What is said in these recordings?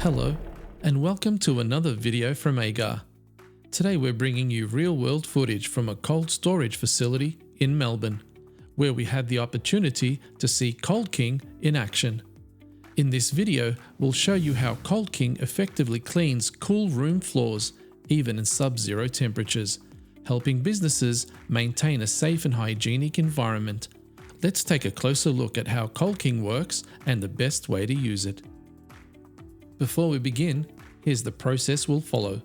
Hello, and welcome to another video from AGAR. Today we're bringing you real-world footage from a cold storage facility in Melbourne, where we had the opportunity to see Cold King in action. In this video, we'll show you how Cold King effectively cleans cool room floors, even in sub-zero temperatures, helping businesses maintain a safe and hygienic environment. Let's take a closer look at how Cold King works and the best way to use it. Before we begin, here's the process we'll follow.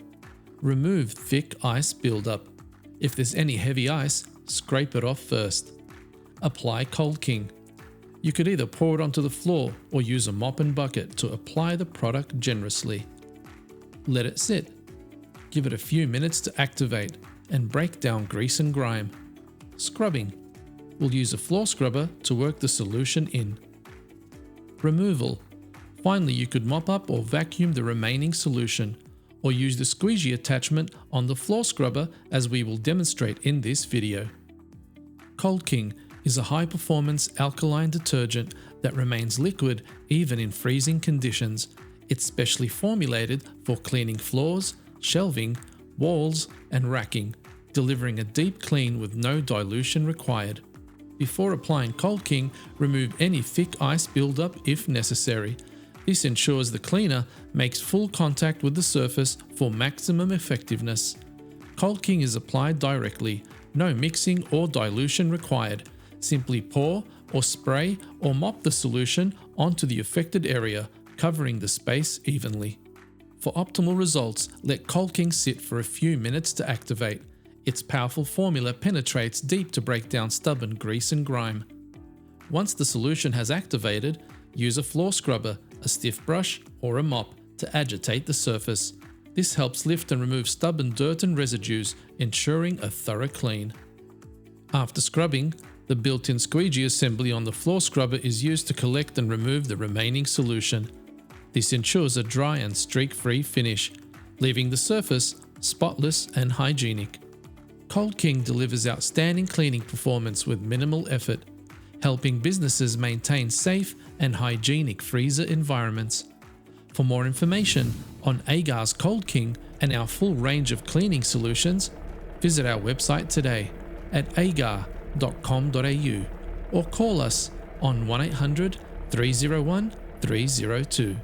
Remove thick ice buildup. If there's any heavy ice, scrape it off first. Apply Cold King. You could either pour it onto the floor or use a mop and bucket to apply the product generously. Let it sit. Give it a few minutes to activate and break down grease and grime. Scrubbing. We'll use a floor scrubber to work the solution in. Removal. Finally, you could mop up or vacuum the remaining solution, or use the squeegee attachment on the floor scrubber as we will demonstrate in this video. Cold King is a high-performance alkaline detergent that remains liquid even in freezing conditions. It's specially formulated for cleaning floors, shelving, walls, and racking, delivering a deep clean with no dilution required. Before applying Cold King, remove any thick ice buildup if necessary. This ensures the cleaner makes full contact with the surface for maximum effectiveness. Cold King is applied directly, no mixing or dilution required. Simply pour or spray or mop the solution onto the affected area, covering the space evenly. For optimal results, let Cold King sit for a few minutes to activate. Its powerful formula penetrates deep to break down stubborn grease and grime. Once the solution has activated, use a floor scrubber, a stiff brush, or a mop to agitate the surface. This helps lift and remove stubborn dirt and residues, ensuring a thorough clean. After scrubbing, the built-in squeegee assembly on the floor scrubber is used to collect and remove the remaining solution. This ensures a dry and streak-free finish, leaving the surface spotless and hygienic. Cold King delivers outstanding cleaning performance with minimal effort, helping businesses maintain safe and hygienic freezer environments. For more information on AGAR's Cold King and our full range of cleaning solutions, visit our website today at agar.com.au or call us on 1-800-301-302.